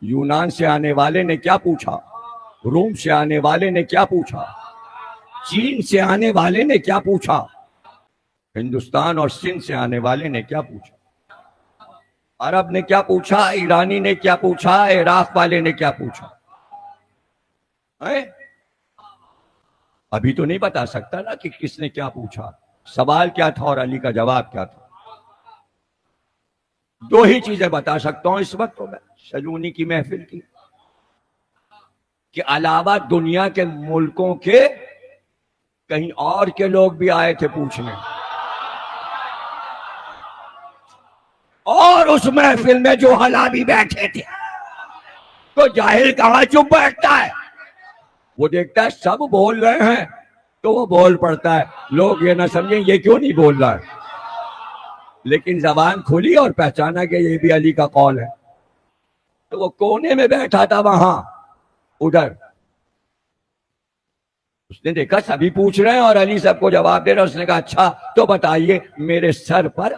یونان سے آنے والے نے کیا پوچھا؟ روم سے آنے والے نے کیا پوچھا؟ چین سے آنے والے نے کیا پوچھا؟ ہندوستان اور سندھ سے آنے والے نے کیا پوچھا؟ عرب نے کیا پوچھا؟ ایرانی نے کیا پوچھا؟ عراق والے نے کیا پوچھا؟ ابھی تو نہیں بتا سکتا نا کہ کس نے کیا پوچھا، سوال کیا تھا اور علی کا جواب کیا تھا۔ دو ہی چیزیں بتا سکتا ہوں اس وقت تو میں سلونی کی محفل کی، کہ علاوہ دنیا کے ملکوں کے کہیں اور کے لوگ بھی آئے تھے پوچھنے، اور اس محفل میں جو حلابی بیٹھے تھے، تو جاہل کہاں چپ بیٹھتا ہے؟ وہ دیکھتا ہے سب بول رہے ہیں تو وہ بول پڑتا ہے، لوگ یہ نہ سمجھیں یہ کیوں نہیں بول رہا ہے، لیکن زبان کھلی اور پہچانا کہ یہ بھی علی کا قول ہے۔ تو وہ کونے میں بیٹھا تھا وہاں ادھر، اس نے دیکھا سبھی پوچھ رہے ہیں اور علی سب کو جواب دے رہا، اس نے کہا اچھا تو بتائیے میرے سر پر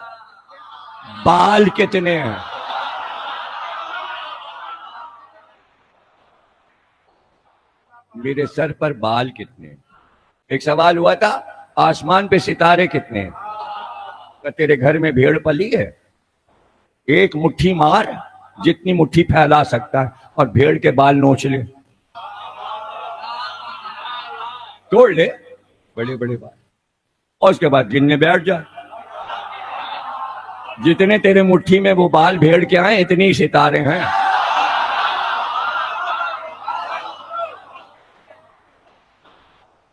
بال کتنے ہیں؟ میرے سر پر بال کتنے ہیں؟ ایک سوال ہوا تھا آسمان پہ ستارے کتنے ہیں؟ تیرے گھر میں بھیڑ پلی ہے؟ ایک مٹھی مار جتنی مٹھی پھیلا سکتا ہے اور بھیڑ کے بال نوچ لے، توڑ لے بڑے بڑے بال، اور اس کے بعد گننے بیٹھ جا، جتنے تیرے مٹھی میں وہ بال بھیڑ کے آئے اتنی ستارے ہیں۔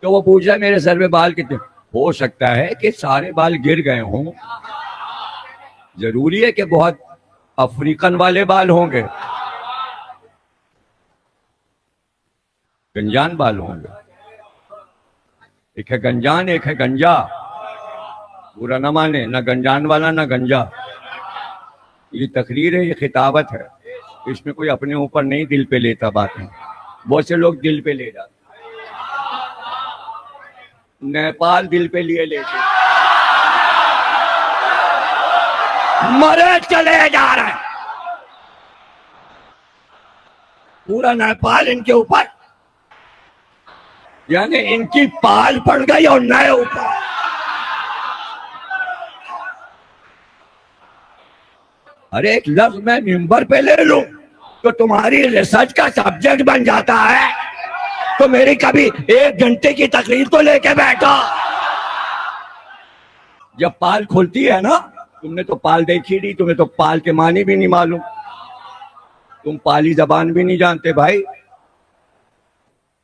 تو وہ پوچھا میرے سر پہ بال کتنے؟ ہو سکتا ہے کہ سارے بال گر گئے ہوں، ضروری ہے کہ بہت افریقن والے بال ہوں گے، گنجان بال ہوں گے، ایک ہے گنجان ایک ہے گنجا، برا نہ مانے، نہ گنجان والا نہ گنجا، یہ تقریر ہے، یہ خطابت ہے، اس میں کوئی اپنے اوپر نہیں دل پہ لیتا باتیں، بہت سے لوگ دل پہ لے جاتے، نیپال دل پہ لیے لیتے، مرے چلے جا رہے ہیں، پورا نیپال ان کے اوپر، یعنی ان کی پال پڑ گئی اور نئے اوپر۔ ارے ایک لفظ میں ممبر پہ لے لوں تو تمہاری ریسرچ کا سبجیکٹ بن جاتا ہے، تو میری کبھی 1 گھنٹے کی تقریر تو لے کے بیٹھا۔ جب پال کھلتی ہے نا، تم نے تو پال دیکھی نہیں، تمہیں تو پال کے معنی بھی نہیں معلوم، تم پالی زبان بھی نہیں جانتے بھائی۔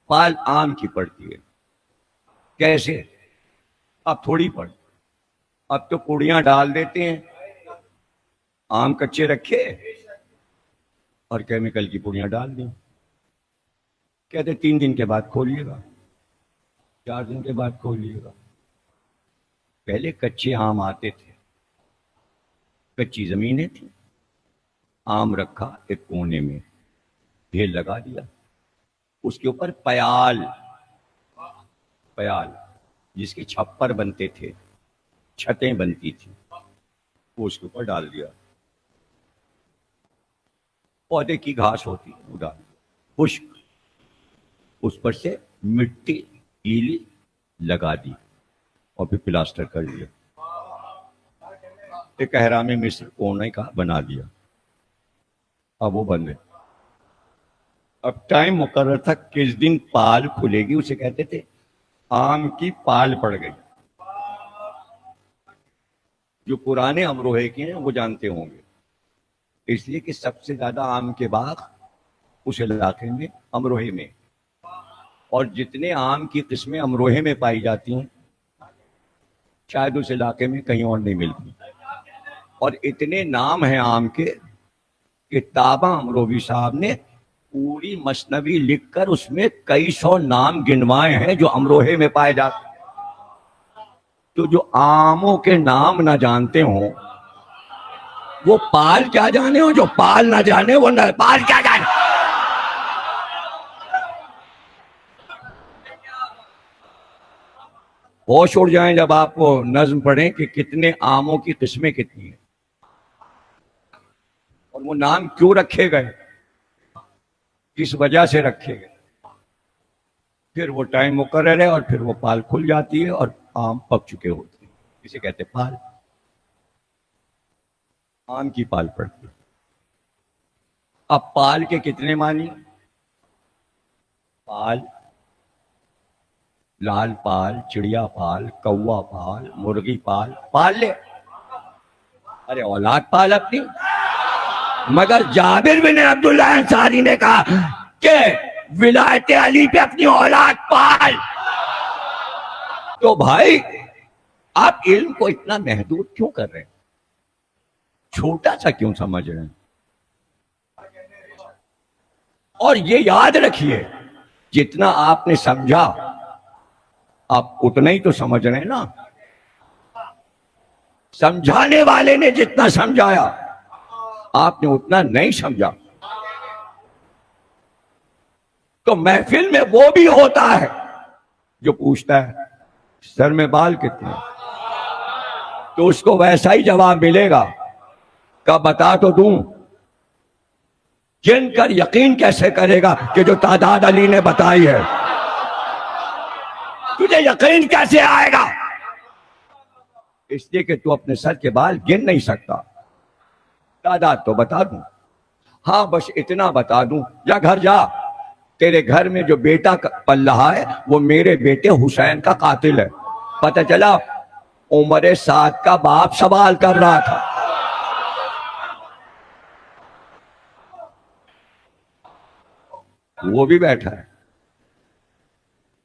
پال آم کی پڑتی ہے، کیسے؟ اب تھوڑی پڑ، اب تو پوڑیاں ڈال دیتے ہیں، آم کچے رکھے اور کیمیکل کی پوڑیاں ڈال دیں، کہتے 3 دن کے بعد کھولیے گا، 4 دن کے بعد کھولیے گا۔ پہلے کچے آم آتے تھے، کچی زمینیں تھیں، آم رکھا ایک کونے میں، ڈھیر لگا دیا، اس کے اوپر پیال جس کے چھپر بنتے تھے، چھتیں بنتی تھیں، وہ اس کے اوپر ڈال دیا، پودے کی گھاس ہوتی وہ ڈال دیا، خشک، اس پر سے مٹی گیلی لگا دی اور پھر پلاسٹر کر دیا، ایک احرام مصر کونے کا بنا دیا، اب وہ بند ہے۔ اب ٹائم مقرر تھا کس دن پال کھلے گی، اسے کہتے تھے آم کی پال پڑ گئی۔ جو پرانے امروہے کے ہیں وہ جانتے ہوں گے، اس لیے کہ سب سے زیادہ آم کے باغ اس علاقے میں امروہے میں، اور جتنے آم کی قسمیں امروہے میں پائی جاتی ہیں شاید اس علاقے میں کہیں اور نہیں ملتی، اور اتنے نام ہیں آم کے کہ تابع امروہی صاحب نے پوری مثنوی لکھ کر اس میں کئی 100 نام گنوائے ہیں جو امروہے میں پائے جاتے ہیں۔ تو جو آموں کے نام نہ جانتے ہوں وہ پال کیا جانے ہو، جو پال نہ جانے وہ پال کیا جانے۔ ہوش اڑ جائیں جب آپ کو نظم پڑھیں کہ کتنے آموں کی قسمیں کتنی ہیں اور وہ نام کیوں رکھے گئے۔ کس وجہ سے رکھے گئے. پھر وہ ٹائم مقرر ہے اور پھر وہ پال کھل جاتی ہے اور آم پک چکے ہوتے ہیں. اسے کہتے پال. آم کی پال پڑتی. اب پال کے کتنے معنی؟ پال، لال پال، چڑیا پال، کوا پال، مرغی پال. پال لے، ارے اولاد پال اپنی. مگر جابر بن عبداللہ انصاری نے کہا کہ ولایت علی پہ اپنی اولاد پال. تو بھائی آپ علم کو اتنا محدود کیوں کر رہے ہیں؟ چھوٹا سا کیوں سمجھ رہے ہیں؟ اور یہ یاد رکھیے جتنا آپ نے سمجھا آپ اتنا ہی تو سمجھ رہے ہیں نا. سمجھانے والے نے جتنا سمجھایا آپ نے اتنا نہیں سمجھا. تو محفل میں وہ بھی ہوتا ہے جو پوچھتا ہے سر میں بال کتنے، تو اس کو ویسا ہی جواب ملے گا کہ بتا تو دوں. جن کر یقین کیسے کرے گا کہ جو تعداد علی نے بتائی ہے؟ تجھے یقین کیسے آئے گا؟ اس لیے کہ تو اپنے سر کے بال گن نہیں سکتا. تعداد تو بتا دوں، ہاں بس اتنا بتا دوں. یا گھر جا، تیرے گھر میں جو بیٹا پل رہا ہے وہ میرے بیٹے حسین کا قاتل ہے. پتہ چلا عمر سعد کا باپ سوال کر رہا تھا. وہ بھی بیٹھا ہے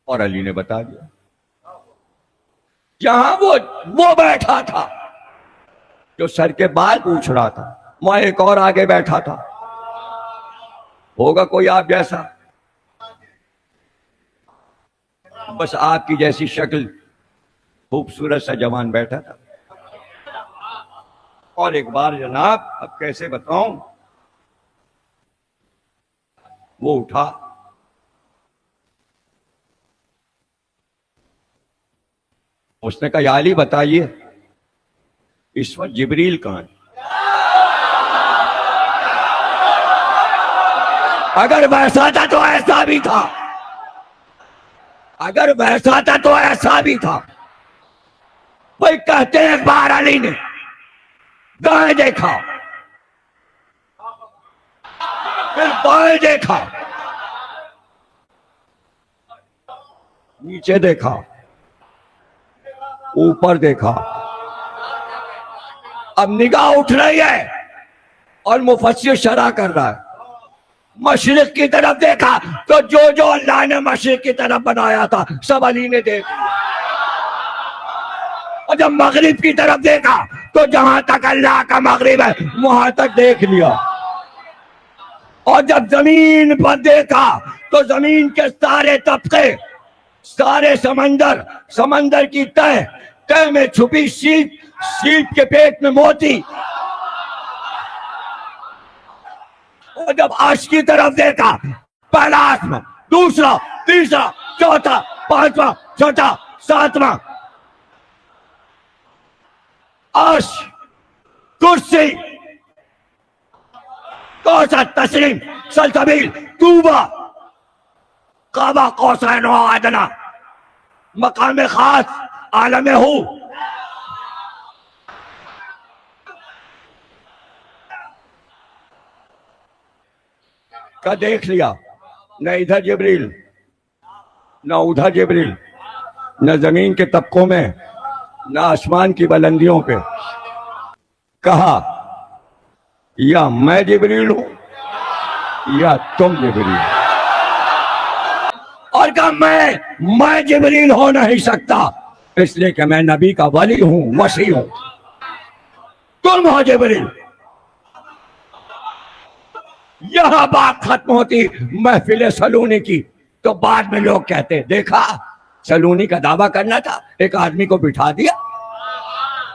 اور علی نے بتا دیا. جہاں وہ بیٹھا تھا جو سر کے بال پوچھ رہا تھا، وہاں ایک اور آگے بیٹھا تھا. ہوگا کوئی آپ جیسا، بس آپ کی جیسی شکل، خوبصورت سا جوان بیٹھا تھا. اور ایک بار جناب اب کیسے بتاؤں، وہ اٹھا، اس نے کہا یا علی بتائیے اس وقت جبریل کہاں ہے؟ اگر ویسا تھا تو ایسا بھی تھا، اگر ویسا تھا تو ایسا بھی تھا. بھائی کہتے ہیں ایک بار علی نے دائیں دیکھا، پھر بائیں دیکھا، نیچے دیکھا، اوپر دیکھا. اب نگاہ اٹھ رہی ہے اور مفسر شرح کر رہا ہے. مشرق کی طرف دیکھا تو جو اللہ نے مشرق کی طرف بنایا تھا سب علی نے دیکھ لیا. اور جب مغرب کی طرف دیکھا تو جہاں تک اللہ کا مغرب ہے وہاں تک دیکھ لیا. اور جب زمین پر دیکھا تو زمین کے سارے طبقے، سارے سمندر کی تہ میں چھپی سیپ کے پیٹ میں موتی. اور جب عرش کی طرف دیکھا، پہلا آسمان، دوسرا، تیسرا، چوتھا، پانچواں، چھٹا، ساتواں، عرش، کرسی، کوثر، تسلیم، سلسبیل، طوبہ، قاب قوسین و ادنیٰ، مقام خاص، عالم ہو. کا دیکھ لیا، نہ ادھر جبریل نہ ادھر جبریل، نہ زمین کے طبقوں میں نہ آسمان کی بلندیوں پہ. کہا یا میں جبریل ہوں یا تم جبریل. اور کہا میں جبریل ہو نہیں سکتا، اس لیے کہ میں نبی کا ولی ہوں، وصی ہوں. تم ہو جبریل. یہاں بات ختم ہوتی محفل سلونی کی تو بعد میں لوگ کہتے دیکھا سلونی کا دعویٰ کرنا تھا، ایک آدمی کو بٹھا دیا،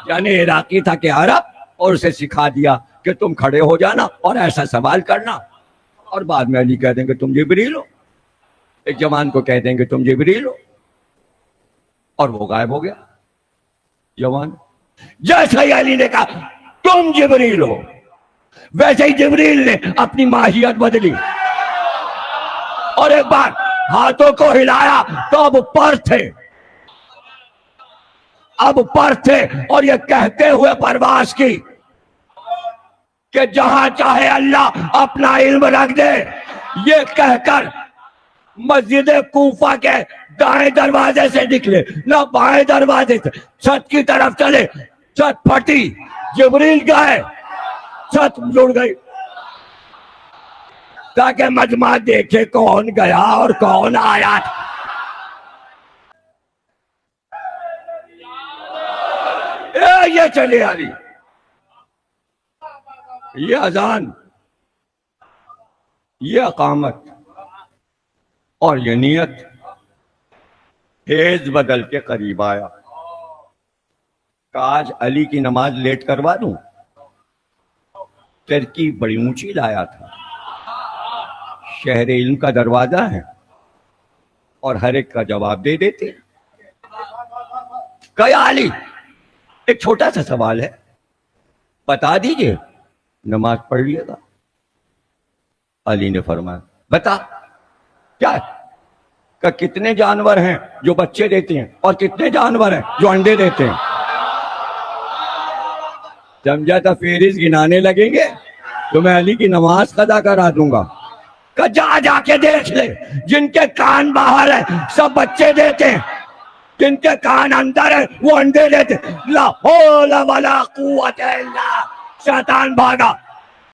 یعنی عراقی تھا کہ عرب، اور اسے سکھا دیا کہ تم کھڑے ہو جانا اور ایسا سوال کرنا. اور بعد میں علی کہہ دیں گے تم جبریل ہو، ایک جوان کو کہہ دیں گے تم جبریل ہو، اور وہ غائب ہو گیا جوان. جیسا ہی علی نے کہا تم جبریل ہو، ویسے ہی جبریل نے اپنی ماہیت بدلی. اور ایک بار ہاتھوں کو ہلایا تو اب پر تھے، اب پر تھے، اور یہ کہتے ہوئے پرواز کی کہ جہاں چاہے اللہ اپنا علم رکھ دے۔ یہ کہہ کر مسجد کوفہ کے دائیں دروازے سے نکلے، نہ بائیں دروازے سے، چھت کی طرف چلے، چھت پھٹی، جبریل گئے، چھت جڑ گئی تاکہ مجمع دیکھے کون گیا اور کون آیا تھا۔ یہ چلی آ رہی، یہ اذان، یہ اقامت اور یہ نیت حیض بدل کے قریب آیا۔ کاج علی کی نماز لیٹ کروا دوں، ترکیب بڑی اونچی لایا تھا، شہر علم کا دروازہ ہے اور ہر ایک کا جواب دے دیتے۔ کہا علی ایک چھوٹا سا سوال ہے، بتا دیجئے، نماز پڑھ لیے گا۔ علی نے فرمایا بتا کیا ہے؟ کہ کتنے جانور ہیں جو بچے دیتے ہیں اور کتنے جانور ہیں جو انڈے دیتے ہیں؟ سمجھا تھا فہرست گنانے لگیں گے تو میں علی کی نماز قضا کرا دوں گا۔ کہ جا کے دیکھ لے، جن کے کان باہر ہیں سب بچے دیتے ہیں، جن کے کان اندر ہیں وہ انڈے دیتے ہیں۔ لا حول ولا قوت الا، شیطان بھاگا،